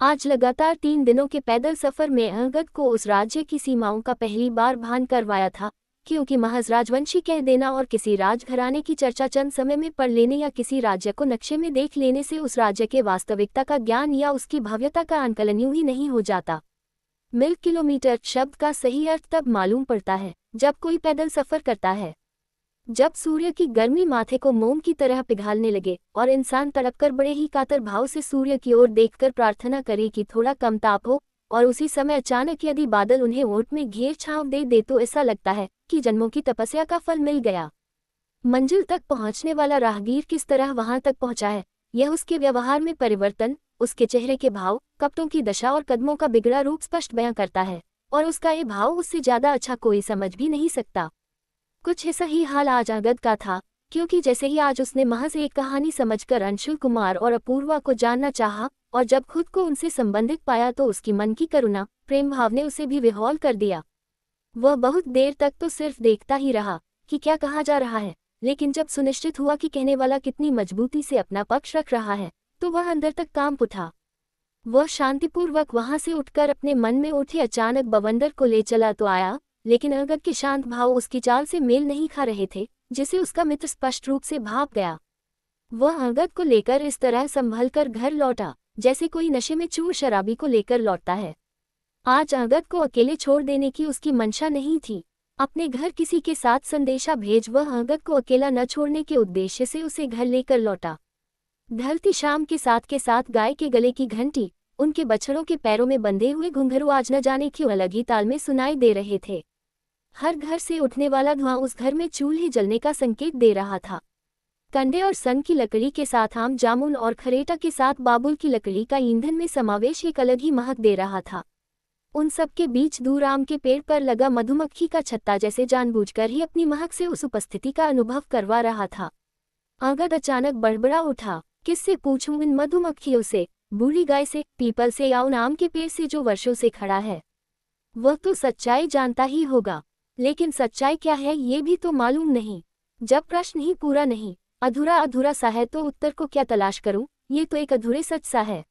आज लगातार 3 दिनों के पैदल सफर में अंगद को उस राज्य की सीमाओं का पहली बार भान करवाया था, क्योंकि महज राजवंशी कह देना और किसी राजघराने की चर्चा चंद समय में पढ़ लेने या किसी राज्य को नक्शे में देख लेने से उस राज्य के वास्तविकता का ज्ञान या उसकी भव्यता का आंकलन यूं ही नहीं हो जाता। मील किलोमीटर शब्द का सही अर्थ तब मालूम पड़ता है जब कोई पैदल सफर करता है। जब सूर्य की गर्मी माथे को मोम की तरह पिघालने लगे और इंसान तड़पकर बड़े ही कातर भाव से सूर्य की ओर देखकर प्रार्थना करे कि थोड़ा कम ताप हो, और उसी समय अचानक यदि बादल उन्हें ओट में घेर छांव दे दे तो ऐसा लगता है कि जन्मों की तपस्या का फल मिल गया। मंजिल तक पहुंचने वाला राहगीर किस तरह वहां तक पहुंचा है, यह उसके व्यवहार में परिवर्तन, उसके चेहरे के भाव, कपटों की दशा और कदमों का बिगड़ा रूप स्पष्ट बयां करता है, और उसका ये भाव उससे ज्यादा अच्छा कोई समझ भी नहीं सकता। कुछ ऐसा ही हाल आज अंगद का था, क्योंकि जैसे ही आज उसने महज एक कहानी समझकर अंशुल कुमार और अपूर्वा को जानना चाहा, और जब खुद को उनसे संबंधित पाया तो उसकी मन की करुणा, प्रेम भाव ने उसे भी विह्वल कर दिया। वह बहुत देर तक तो सिर्फ देखता ही रहा कि क्या कहा जा रहा है, लेकिन जब सुनिश्चित हुआ कि कहने वाला कितनी मजबूती से अपना पक्ष रख रहा है, तो वह अंदर तक कांप उठा। वह शांतिपूर्वक वहां से उठकर अपने मन में उठे अचानक बवंडर को ले चला तो आया, लेकिन अंगद के शांत भाव उसकी चाल से मेल नहीं खा रहे थे, जिसे उसका मित्र स्पष्ट रूप से भाप गया। वह अंगद को लेकर इस तरह संभल कर घर लौटा जैसे कोई नशे में चूर शराबी को लेकर लौटता है। आज अंगद को अकेले छोड़ देने की उसकी मंशा नहीं थी। अपने घर किसी के साथ संदेशा भेज वह अंगद को अकेला न छोड़ने के उद्देश्य से उसे घर लेकर लौटा। ढलती शाम के साथ गाय के गले की घंटी, उनके बछड़ों के पैरों में बंधे हुए घुंघरू आज न जाने क्यों अलग ही ताल में सुनाई दे रहे थे। हर घर से उठने वाला धुआं उस घर में चूल्हे जलने का संकेत दे रहा था। कंडे और सन की लकड़ी के साथ आम जामुन और खरेटा के साथ बाबुल की लकड़ी का ईंधन में समावेश एक अलग ही महक दे रहा था। उन सब के बीच दूर आम के पेड़ पर लगा मधुमक्खी का छत्ता जैसे जानबूझकर ही अपनी महक से उस उपस्थिति का अनुभव करवा रहा था। अंगद अचानक बड़बड़ा उठा, किससे पूछूं इन मधुमक्खियों से, बूढ़ी गाय से, पीपल से, या उन आम के पेड़ से जो वर्षों से खड़ा है? वह तो सच्चाई जानता ही होगा, लेकिन सच्चाई क्या है ये भी तो मालूम नहीं। जब प्रश्न ही पूरा नहीं, अधूरा सा है तो उत्तर को क्या तलाश करूं? ये तो एक अधूरे सच सा है।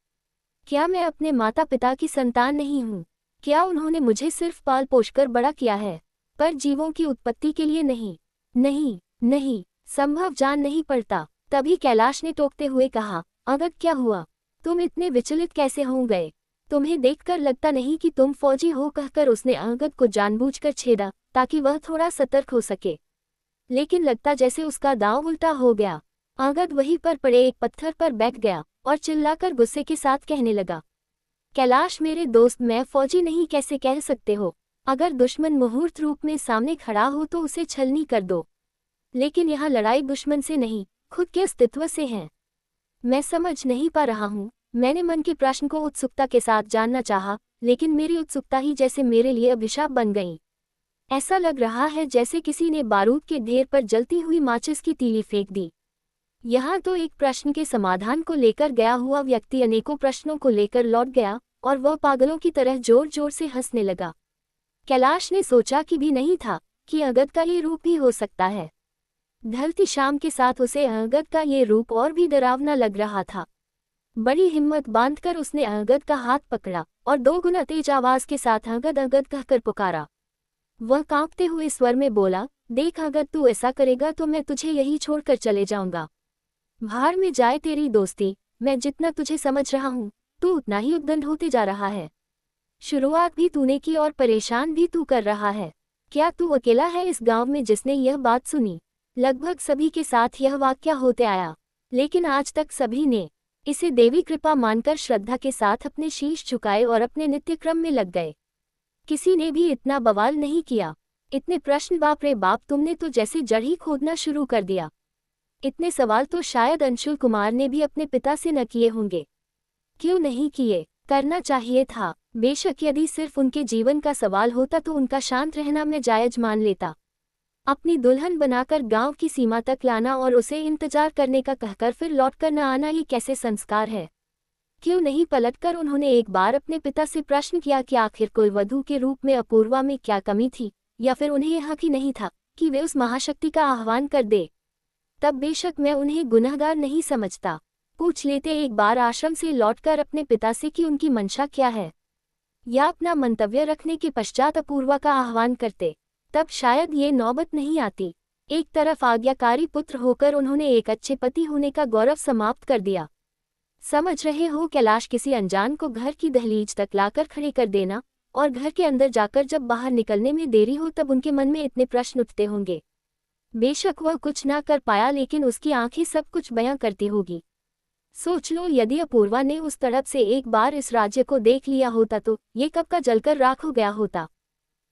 क्या मैं अपने माता पिता की संतान नहीं हूं? क्या उन्होंने मुझे सिर्फ पाल पोषकर बड़ा किया है, पर जीवों की उत्पत्ति के लिए नहीं? नहीं नहीं, संभव जान नहीं पड़ता। तभी कैलाश ने टोकते हुए कहा, अंगद क्या हुआ? तुम इतने विचलित कैसे हो गए? तुम्हें देखकर लगता नहीं कि तुम फौजी हो। कहकर उसने अंगद को जानबूझकर छेड़ा ताकि वह थोड़ा सतर्क हो सके, लेकिन लगता जैसे उसका दांव उल्टा हो गया। अंगद वहीं पर पड़े एक पत्थर पर बैठ गया और चिल्लाकर गुस्से के साथ कहने लगा, कैलाश मेरे दोस्त, मैं फौजी नहीं कैसे कह सकते हो? अगर दुश्मन मुहूर्त रूप में सामने खड़ा हो तो उसे छलनी कर दो, लेकिन यहाँ लड़ाई दुश्मन से नहीं, खुद के अस्तित्व से है। मैं समझ नहीं पा रहा हूँ। मैंने मन के प्रश्न को उत्सुकता के साथ जानना चाहा, लेकिन मेरी उत्सुकता ही जैसे मेरे लिए अभिशाप बन गई। ऐसा लग रहा है जैसे किसी ने बारूद के ढेर पर जलती हुई माचिस की तीली फेंक दी। यहाँ तो एक प्रश्न के समाधान को लेकर गया हुआ व्यक्ति अनेकों प्रश्नों को लेकर लौट गया, और वह पागलों की तरह जोर जोर से हंसने लगा। कैलाश ने सोचा कि भी नहीं था कि अंगद का ये रूप भी हो सकता है। ढलती शाम के साथ उसे अंगद का ये रूप और भी डरावना लग रहा था। बड़ी हिम्मत बांधकर उसने अंगद का हाथ पकड़ा और 2 गुना तेज आवाज के साथ अंगद अंगद कहकर पुकारा। वह कांपते हुए स्वर में बोला, देख अंगद, तू ऐसा करेगा तो मैं तुझे यही छोड़कर चले जाऊंगा। भाड़ में जाए तेरी दोस्ती। मैं जितना तुझे समझ रहा हूँ, तू उतना ही उद्दंड होते जा रहा है। शुरुआत भी तूने की और परेशान भी तू कर रहा है। क्या तू अकेला है इस गांव में जिसने यह बात सुनी? लगभग सभी के साथ यह वाकया होते आया, लेकिन आज तक सभी ने इसे देवी कृपा मानकर श्रद्धा के साथ अपने शीश झुकाए और अपने नित्यक्रम में लग गए। किसी ने भी इतना बवाल नहीं किया। इतने प्रश्न, बाप रे बाप, तुमने तो जैसे जड़ ही खोदना शुरू कर दिया। इतने सवाल तो शायद अंशुल कुमार ने भी अपने पिता से न किए होंगे। क्यों नहीं किए? करना चाहिए था। बेशक यदि सिर्फ उनके जीवन का सवाल होता तो उनका शांत रहना मैं जायज मान लेता। अपनी दुल्हन बनाकर गांव की सीमा तक लाना और उसे इंतजार करने का कहकर फिर लौटकर न आना, ये कैसे संस्कार है? क्यों नहीं पलटकर उन्होंने एक बार अपने पिता से प्रश्न किया कि आखिर कुलवधू के रूप में अपूर्वा में क्या कमी थी, या फिर उन्हें यह हक ही नहीं था कि वे उस महाशक्ति का आह्वान कर दे? तब बेशक मैं उन्हें गुनहगार नहीं समझता, पूछ लेते एक बार आश्रम से लौटकर अपने पिता से कि उनकी मंशा क्या है, या अपना मंतव्य रखने के पश्चात अपूर्वा का आह्वान करते। तब शायद ये नौबत नहीं आती। एक तरफ आज्ञाकारी पुत्र होकर उन्होंने एक अच्छे पति होने का गौरव समाप्त कर दिया। समझ रहे हो, कैलाश किसी अनजान को घर की दहलीज तक लाकर खड़े कर देना, और घर के अंदर जाकर जब बाहर निकलने में देरी हो तब उनके मन में इतने प्रश्न उठते होंगे। बेशक वह कुछ ना कर पाया, लेकिन उसकी आंखें सब कुछ बयां करती होगी। सोच लो, यदि अपूर्वा ने उस तड़प से एक बार इस राज्य को देख लिया होता तो ये कब का जलकर राख हो गया होता।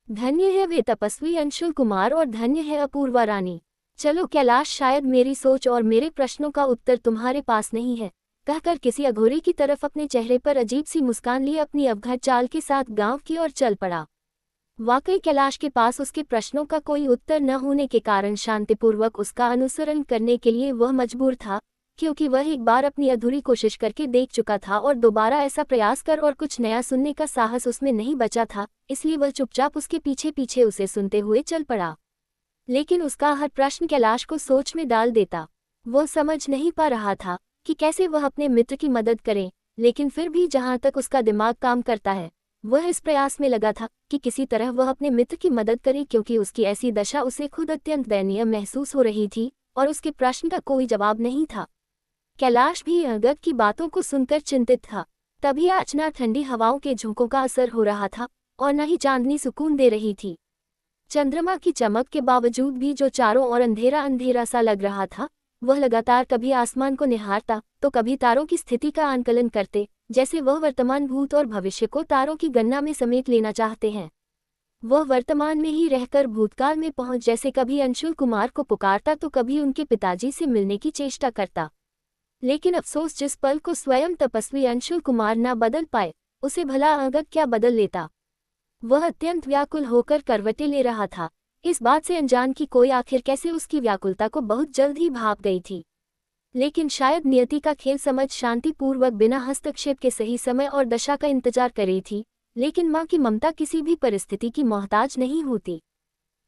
धन्य है वे तपस्वी अंशुल कुमार और धन्य है अपूर्वा रानी। चलो कैलाश, शायद मेरी सोच और मेरे प्रश्नों का उत्तर तुम्हारे पास नहीं है, कहकर किसी अघोरी की तरफ अपने चेहरे पर अजीब सी मुस्कान लिए अपनी अवघड़ चाल के साथ गांव की ओर चल पड़ा। वाकई कैलाश के पास उसके प्रश्नों का कोई उत्तर न होने के कारण शांतिपूर्वक उसका अनुसरण करने के लिए वह मजबूर था, क्योंकि वह एक बार अपनी अधूरी कोशिश करके देख चुका था और दोबारा ऐसा प्रयास कर और कुछ नया सुनने का साहस उसमें नहीं बचा था। इसलिए वह चुपचाप उसके पीछे पीछे उसे सुनते हुए चल पड़ा। लेकिन उसका हर प्रश्न कैलाश को सोच में डाल देता। वह समझ नहीं पा रहा था कि कैसे वह अपने मित्र की मदद करे, लेकिन फिर भी जहाँ तक उसका दिमाग काम करता है, वह इस प्रयास में लगा था कि किसी तरह वह अपने मित्र की मदद करे, क्योंकि उसकी ऐसी दशा उसे खुद अत्यंत दयनीय महसूस हो रही थी और उसके प्रश्न का कोई जवाब नहीं था। कैलाश भी अंगद की बातों को सुनकर चिंतित था। तभी आज न ठंडी हवाओं के झोंकों का असर हो रहा था और न ही चांदनी सुकून दे रही थी। चंद्रमा की चमक के बावजूद भी जो चारों ओर अंधेरा अंधेरा सा लग रहा था, वह लगातार कभी आसमान को निहारता तो कभी तारों की स्थिति का आंकलन करते, जैसे वह वर्तमान, भूत और भविष्य को तारों की गणना में समेट लेना चाहते हैं। वह वर्तमान में ही रहकर भूतकाल में पहुंच जैसे कभी अंशुल कुमार को पुकारता तो कभी उनके पिताजी से मिलने की चेष्टा करता। लेकिन अफसोस, जिस पल को स्वयं तपस्वी अंशुल कुमार न बदल पाए, उसे भला अंगद क्या बदल लेता। वह अत्यंत व्याकुल होकर करवटें ले रहा था, इस बात से अनजान कि कोई आखिर कैसे उसकी व्याकुलता को बहुत जल्द ही भाप गई थी। लेकिन शायद नियति का खेल समझ शांतिपूर्वक बिना हस्तक्षेप के सही समय और दशा का इंतजार कर रही थी। लेकिन माँ की ममता किसी भी परिस्थिति की मोहताज नहीं होती।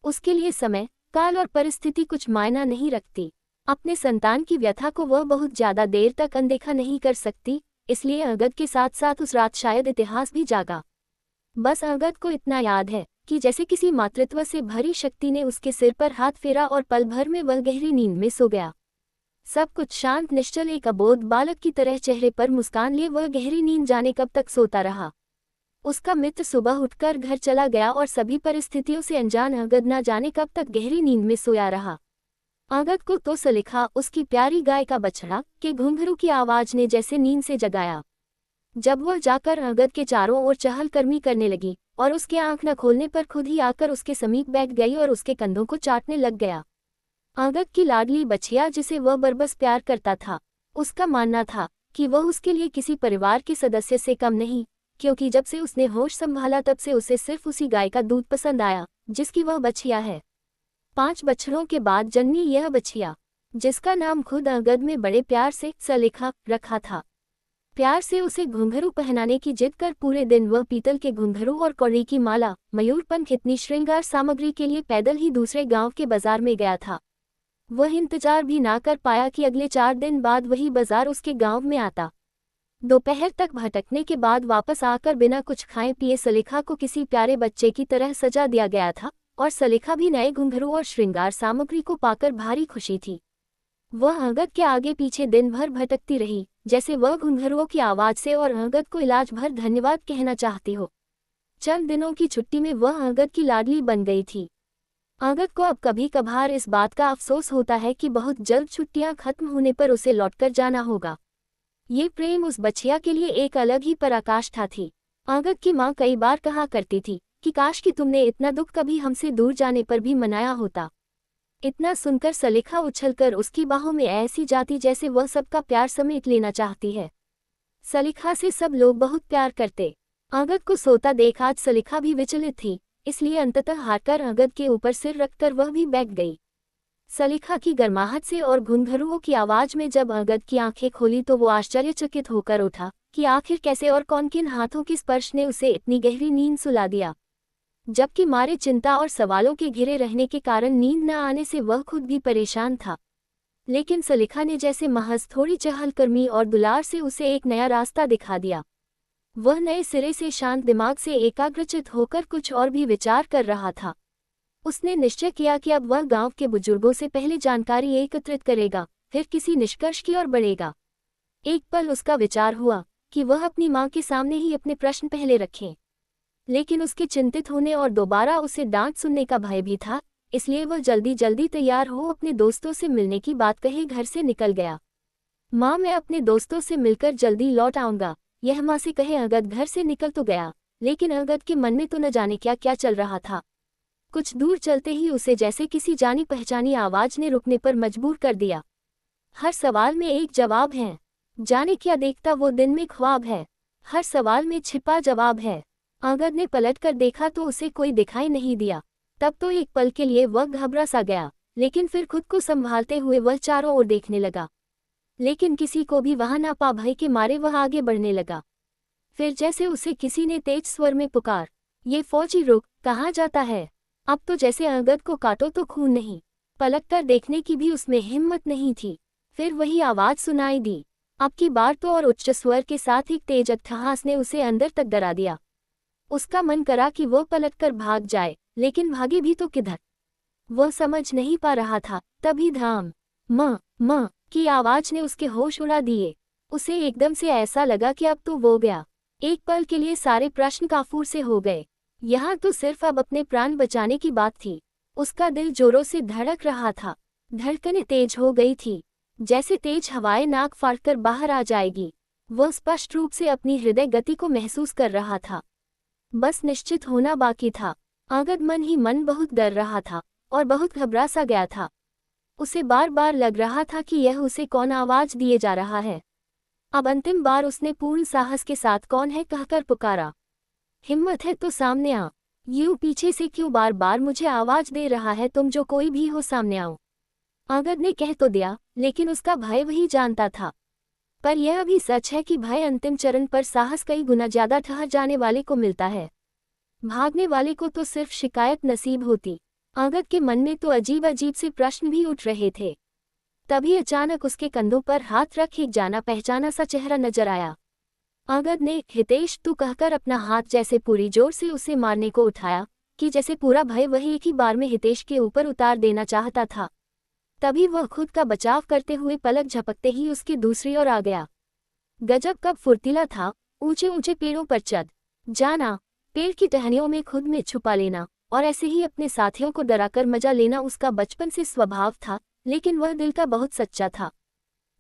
उसके लिए समय, काल और परिस्थिति कुछ मायना नहीं रखती। अपने संतान की व्यथा को वह बहुत ज्यादा देर तक अनदेखा नहीं कर सकती। इसलिए अंगद के साथ साथ उस रात शायद इतिहास भी जागा। बस अंगद को इतना याद है कि जैसे किसी मातृत्व से भरी शक्ति ने उसके सिर पर हाथ फेरा और पल भर में वह गहरी नींद में सो गया। सब कुछ शांत, निश्चल, एक अबोध बालक की तरह चेहरे पर मुस्कान लिए वह गहरी नींद जाने कब तक सोता रहा। उसका मित्र सुबह उठकर घर चला गया और सभी परिस्थितियों से अनजान अंगद न जाने कब तक गहरी नींद में सोया रहा। अंगद को तो सलीखा, उसकी प्यारी गाय का बछड़ा के घुंघरू की आवाज ने जैसे नींद से जगाया। जब वह जाकर अंगद के चारों ओर चहलकदमी करने लगी और उसके आंख न खोलने पर खुद ही आकर उसके समीप बैठ गई और उसके कंधों को चाटने लग गया। अंगद की लाडली बछिया, जिसे वह बरबस प्यार करता था, उसका मानना था कि वह उसके लिए किसी परिवार के सदस्य से कम नहीं, क्योंकि जब से उसने होश संभाला तब से उसे सिर्फ उसी गाय का दूध पसंद आया जिसकी वह बछिया है। 5 बछड़ों के बाद जन्मी यह बछिया, जिसका नाम खुद अंगद में बड़े प्यार से सलीखा रखा था। प्यार से उसे घुंघरू पहनाने की जिद कर पूरे दिन वह पीतल के घुंघरू और कौड़ी की माला, मयूरपंख इतनी श्रृंगार सामग्री के लिए पैदल ही दूसरे गांव के बाजार में गया था। वह इंतजार भी ना कर पाया कि अगले 4 दिन बाद वही बाजार उसके गांव में आता। दोपहर तक भटकने के बाद वापस आकर बिना कुछ खाए पिए सलीखा को किसी प्यारे बच्चे की तरह सजा दिया गया था और सलीखा भी नए घुंघरू और श्रृंगार सामग्री को पाकर भारी खुशी थी। वह अंगद के आगे पीछे दिन भर भटकती रही, जैसे वह घुंघरुओं की आवाज से और अंगद को इलाज भर धन्यवाद कहना चाहती हो। चंद दिनों की छुट्टी में वह अंगद की लाडली बन गई थी। अंगद को अब कभी कभार इस बात का अफसोस होता है कि बहुत जल्द छुट्टियां खत्म होने पर उसे लौटकर जाना होगा। ये प्रेम उस बछिया के लिए एक अलग ही पराकाष्ठा थी। अंगद की माँ कई बार कहा करती थी कि काश कि तुमने इतना दुख कभी हमसे दूर जाने पर भी मनाया होता। इतना सुनकर सलीखा उछलकर उसकी बाहों में ऐसी जाती जैसे वह सबका प्यार समेट लेना चाहती है। सलीखा से सब लोग बहुत प्यार करते। अंगद को सोता देख आज सलीखा भी विचलित थी, इसलिए अंततः हारकर अंगद के ऊपर सिर रखकर वह भी बैठ गई। सलीखा की गर्माहट से और घुंघरुओं की आवाज में जब अंगद की आंखें खोली तो वो आश्चर्यचकित होकर उठा कि आखिर कैसे और कौन किन हाथों के स्पर्श ने उसे इतनी गहरी नींद सुला दिया, जबकि मारे चिंता और सवालों के घिरे रहने के कारण नींद न आने से वह खुद भी परेशान था। लेकिन सलीखा ने जैसे महज थोड़ी चहलकदमी और दुलार से उसे एक नया रास्ता दिखा दिया। वह नए सिरे से शांत दिमाग से एकाग्रचित होकर कुछ और भी विचार कर रहा था। उसने निश्चय किया कि अब वह गांव के बुजुर्गों से पहले जानकारी एकत्रित करेगा, फिर किसी निष्कर्ष की ओर बढ़ेगा। एक पल उसका विचार हुआ कि वह अपनी मां के सामने ही अपने प्रश्न पहले रखे, लेकिन उसके चिंतित होने और दोबारा उसे डांट सुनने का भय भी था, इसलिए वह जल्दी जल्दी तैयार हो अपने दोस्तों से मिलने की बात कहे घर से निकल गया। मां, मैं अपने दोस्तों से मिलकर जल्दी लौट आऊंगा, यह मां से कहे अंगद घर से निकल तो गया, लेकिन अंगद के मन में तो न जाने क्या क्या चल रहा था। कुछ दूर चलते ही उसे जैसे किसी जानी पहचानी आवाज ने रुकने पर मजबूर कर दिया। हर सवाल में एक जवाब है, जाने क्या देखता वो दिन में ख्वाब है, हर सवाल में छिपा जवाब है। अंगद ने पलटकर देखा तो उसे कोई दिखाई नहीं दिया। तब तो एक पल के लिए वह घबरा सा गया, लेकिन फिर खुद को संभालते हुए वह चारों ओर देखने लगा, लेकिन किसी को भी वहां ना पा भय के मारे वह आगे बढ़ने लगा। फिर जैसे उसे किसी ने तेज स्वर में पुकार, ये फौजी रुक, कहाँ जाता है? अब तो जैसे अंगद को काटो तो खून नहीं। पलटकर देखने की भी उसमें हिम्मत नहीं थी। फिर वही आवाज सुनाई दी, अब की बार तो और उच्च स्वर के साथ एक तेज अट्टहास ने उसे अंदर तक डरा दिया। उसका मन करा कि वो पलटकर भाग जाए, लेकिन भागे भी तो किधर, वह समझ नहीं पा रहा था। तभी धाम म की आवाज ने उसके होश उड़ा दिए। उसे एकदम से ऐसा लगा कि अब तो वो गया। एक पल के लिए सारे प्रश्न काफूर से हो गए। यहाँ तो सिर्फ अब अपने प्राण बचाने की बात थी। उसका दिल जोरों से धड़क रहा था, धड़कनें तेज हो गई थी, जैसे तेज हवाएं नाक फाड़कर बाहर आ जाएगी। वह स्पष्ट रूप से अपनी हृदय गति को महसूस कर रहा था। बस निश्चित होना बाकी था। अंगद मन ही मन बहुत डर रहा था और बहुत घबरा सा गया था। उसे बार बार लग रहा था कि यह उसे कौन आवाज दिए जा रहा है। अब अंतिम बार उसने पूर्ण साहस के साथ कौन है कहकर पुकारा, हिम्मत है तो सामने आ, यूं पीछे से क्यों बार बार मुझे आवाज दे रहा है, तुम जो कोई भी हो सामने आओ। अंगद ने कह तो दिया, लेकिन उसका भय वही जानता था। पर यह भी सच है कि भय अंतिम चरण पर साहस कई गुना ज्यादा ठहर जाने वाले को मिलता है। भागने वाले को तो सिर्फ शिकायत नसीब होती। अंगद के मन में तो अजीब अजीब से प्रश्न भी उठ रहे थे। तभी अचानक उसके कंधों पर हाथ रख एक जाना पहचाना सा चेहरा नजर आया। अंगद ने हितेश तू कहकर अपना हाथ जैसे पूरी जोर से उसे मारने को उठाया कि जैसे पूरा भय वही एक ही बार में हितेश के ऊपर उतार देना चाहता था। तभी वह खुद का बचाव करते हुए पलक झपकते ही उसकी दूसरी ओर आ गया। गजब कब फुर्तीला था, ऊंचे ऊंचे पेड़ों पर चढ़ जाना, पेड़ की टहनियों में खुद में छुपा लेना और ऐसे ही अपने साथियों को डराकर मजा लेना उसका बचपन से स्वभाव था, लेकिन वह दिल का बहुत सच्चा था।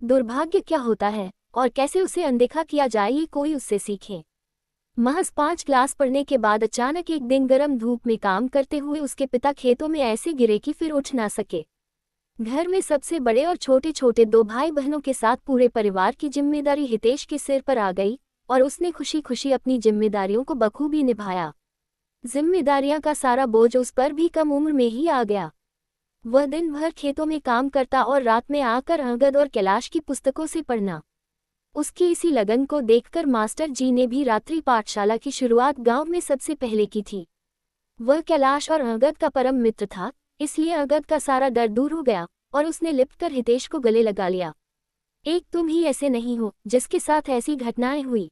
दुर्भाग्य क्या होता है और कैसे उसे अनदेखा किया जाए ये कोई उससे सीखे। महज 5 क्लास पढ़ने के बाद अचानक एक दिन गर्म धूप में काम करते हुए उसके पिता खेतों में ऐसे गिरे कि फिर उठ ना सके। घर में सबसे बड़े और छोटे छोटे 2 भाई बहनों के साथ पूरे परिवार की जिम्मेदारी हितेश के सिर पर आ गई और उसने खुशी खुशी अपनी जिम्मेदारियों को बखूबी निभाया। जिम्मेदारियां का सारा बोझ उस पर भी कम उम्र में ही आ गया। वह दिन भर खेतों में काम करता और रात में आकर अंगद और कैलाश की पुस्तकों से पढ़ना। उसकी इसी लगन को देखकर मास्टर जी ने भी रात्रि पाठशाला की शुरुआत गांव में सबसे पहले की थी। वह कैलाश और अंगद का परम मित्र था, इसलिए अंगद का सारा डर दूर हो गया और उसने लिपटकर हितेश को गले लगा लिया। एक तुम ही ऐसे नहीं हो जिसके साथ ऐसी घटनाएं हुई।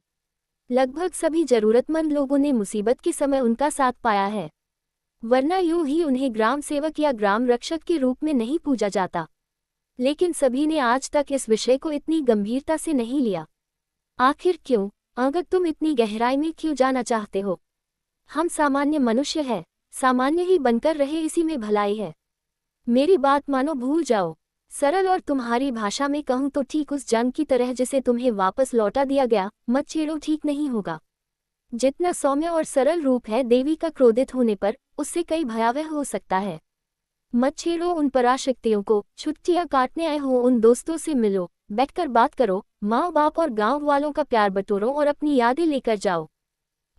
लगभग सभी जरूरतमंद लोगों ने मुसीबत के समय उनका साथ पाया है, वरना यूं ही उन्हें ग्राम सेवक या ग्राम रक्षक के रूप में नहीं पूजा जाता। लेकिन सभी ने आज तक इस विषय को इतनी गंभीरता से नहीं लिया। आखिर क्यों अंगद, तुम इतनी गहराई में क्यों जाना चाहते हो? हम सामान्य मनुष्य हैं, सामान्य ही बनकर रहे इसी में भलाई है। मेरी बात मानो, भूल जाओ। सरल और तुम्हारी भाषा में कहूँ तो ठीक उस जंग की तरह जिसे तुम्हें वापस लौटा दिया गया, मत छेड़ो, ठीक नहीं होगा। जितना सौम्य और सरल रूप है देवी का क्रोधित होने पर, उससे कई भयावह हो सकता है। मत छेड़ो उन पराशक्तियों को, छुट्टियां काटने आए हो उन दोस्तों से मिलो, बैठकर बात करो, माँ बाप और गांव वालों का प्यार बटोरो और अपनी यादें लेकर जाओ।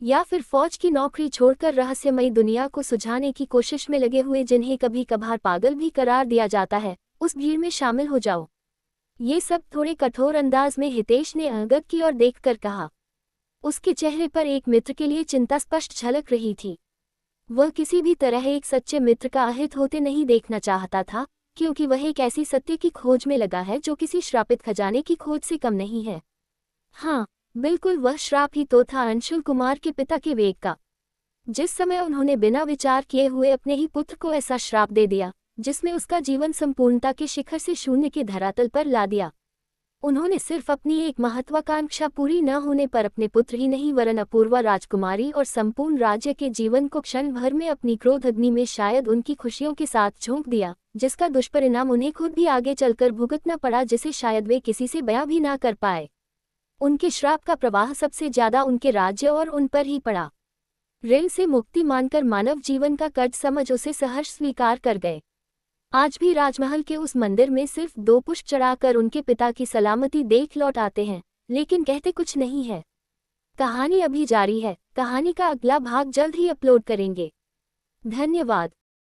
या फिर फौज की नौकरी छोड़कर रहस्यमयी दुनिया को सुझाने की कोशिश में लगे हुए जिन्हें कभी कभार पागल भी करार दिया जाता है, उस भीड़ में शामिल हो जाओ। ये सब थोड़े कठोर अंदाज में हितेश ने अंगद की ओर देखकर कहा। उसके चेहरे पर एक मित्र के लिए चिंता स्पष्ट झलक रही थी। वह किसी भी तरह एक सच्चे मित्र का अहित होते नहीं देखना चाहता था, क्योंकि वह एक ऐसी सत्य की खोज में लगा है जो किसी श्रापित खजाने की खोज से कम नहीं है। हाँ, बिल्कुल वह श्राप ही तो था अंशुल कुमार के पिता के वेग का। जिस समय उन्होंने बिना विचार किए हुए अपने ही पुत्र को ऐसा श्राप दे दिया जिसमें उसका जीवन संपूर्णता के शिखर से शून्य के धरातल पर ला दिया। उन्होंने सिर्फ अपनी एक महत्वाकांक्षा पूरी न होने पर अपने पुत्र ही नहीं वरन अपूर्वा राजकुमारी और संपूर्ण राज्य के जीवन को क्षण भर में अपनी क्रोध अग्नि में शायद उनकी खुशियों के साथ झोंक दिया, जिसका दुष्परिणाम उन्हें खुद भी आगे चलकर भुगतना पड़ा, जिसे शायद वे किसी से बयां भी ना कर पाए। उनके श्राप का प्रवाह सबसे ज्यादा उनके राज्य और उन पर ही पड़ा। ऋण से मुक्ति मानकर मानव जीवन का कर्ज समझ उसे सहर्ष स्वीकार कर गए। आज भी राजमहल के उस मंदिर में सिर्फ 2 पुष्प चढ़ाकर उनके पिता की सलामती देख लौट आते हैं, लेकिन कहते कुछ नहीं है। कहानी अभी जारी है। कहानी का अगला भाग जल्द ही अपलोड करेंगे। धन्यवाद।